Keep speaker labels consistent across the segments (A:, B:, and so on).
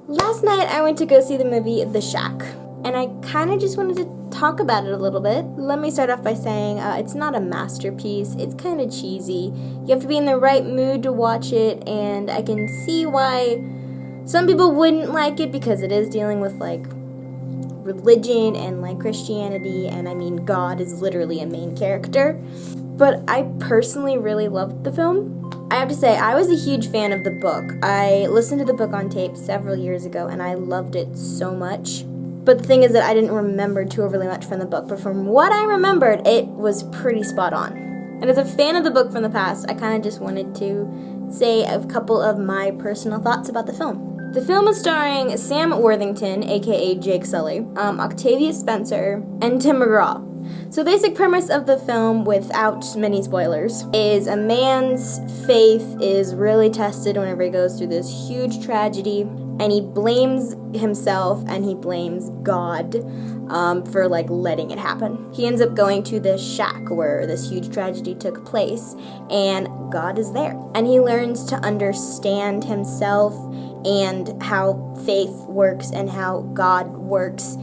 A: Last night I went to go see the movie The Shack, and I kind of just wanted to talk about it a little bit. Let me start off by saying it's not a masterpiece. It's kind of cheesy. You have to be in the right mood to watch it, and I can see why some people wouldn't like it because it is dealing with like religion and like Christianity, and I mean God is literally a main character. But I personally really loved the film. I have to say, I was a huge fan of the book. I listened to the book on tape several years ago, and I loved it so much. But the thing is that I didn't remember too overly much from the book, but from what I remembered, it was pretty spot on. And as a fan of the book from the past, I kind of just wanted to say a couple of my personal thoughts about the film. The film is starring Sam Worthington, aka Jake Sully, Octavia Spencer, and Tim McGraw. So the basic premise of the film, without many spoilers, is a man's faith is really tested whenever he goes through this huge tragedy, and he blames himself and he blames God for like letting it happen. He ends up going to this shack where this huge tragedy took place, and God is there. And he learns to understand himself and how faith works and how God works.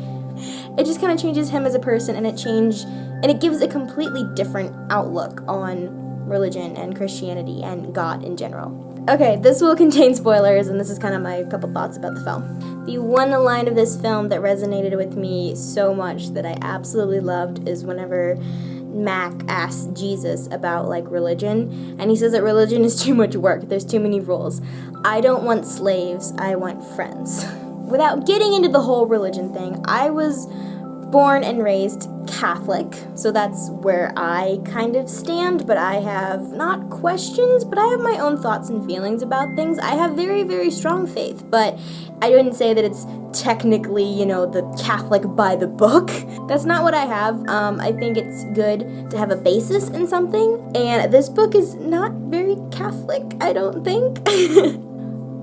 A: It just kind of changes him as a person, and it gives a completely different outlook on religion and Christianity and God in general. Okay, this will contain spoilers, and this is kind of my couple thoughts about the film. The one line of this film that resonated with me so much that I absolutely loved is whenever Mac asks Jesus about like religion, and he says that religion is too much work, there's too many rules. I don't want slaves, I want friends. Without getting into the whole religion thing, I was born and raised Catholic, so that's where I kind of stand, but I have not questions, but I have my own thoughts and feelings about things. I have very, very strong faith, but I wouldn't say that it's technically, the Catholic by the book. That's not what I have. I think it's good to have a basis in something, and this book is not very Catholic, I don't think.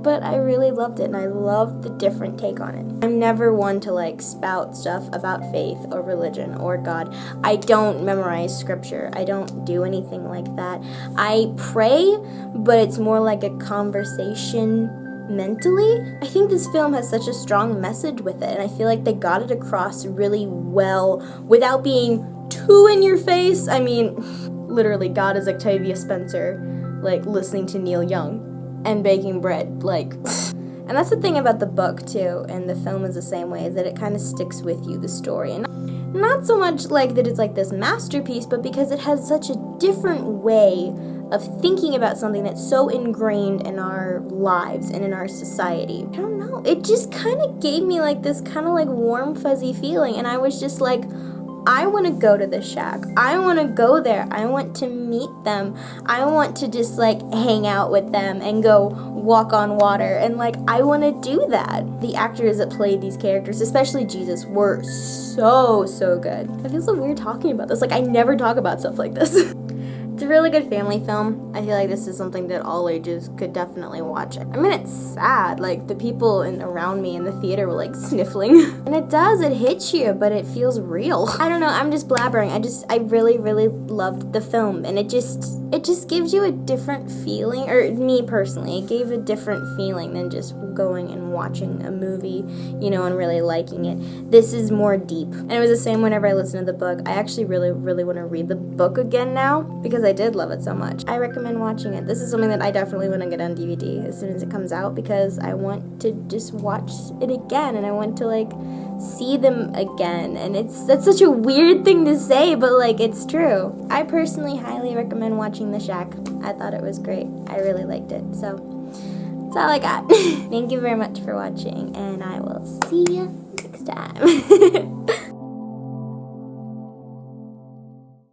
A: But I really loved it, and I loved the different take on it. I'm never one to like spout stuff about faith or religion or God. I don't memorize scripture. I don't do anything like that. I pray, but it's more like a conversation mentally. I think this film has such a strong message with it, and I feel like they got it across really well without being too in your face. I mean, literally, God is Octavia Spencer, like listening to Neil Young and baking bread, like. And that's the thing about the book too, and the film is the same way, is that it kind of sticks with you, the story, and not so much like that it's like this masterpiece, but because it has such a different way of thinking about something that's so ingrained in our lives and in our society. I don't know, it just kind of gave me like this kind of like warm fuzzy feeling, and I was just like, I want to go to the shack. I want to go there. I want to meet them. I want to just like hang out with them and go walk on water, and like I want to do that. The actors that played these characters, especially Jesus, were so good. I feel so weird talking about this. Like I never talk about stuff like this. It's a really good family film. I feel like this is something that all ages could definitely watch. I mean, it's sad. Like, the people around me in the theater were, like, sniffling. And it hits you, but it feels real. I don't know, I'm just blabbering. I really, really loved the film. And it just gives you a different feeling. Or, me personally, it gave a different feeling than just going and watching a movie, and really liking it. This is more deep. And it was the same whenever I listened to the book. I actually really, really want to read the book again now, because I did love it so much. I recommend watching it. This is something that I definitely want to get on DVD as soon as it comes out, because I want to just watch it again, and I want to like see them again. And that's such a weird thing to say, but like it's true. I personally highly recommend watching The Shack. I thought it was great. I really liked it. So that's all I got. Thank you very much for watching, and I will see you next time.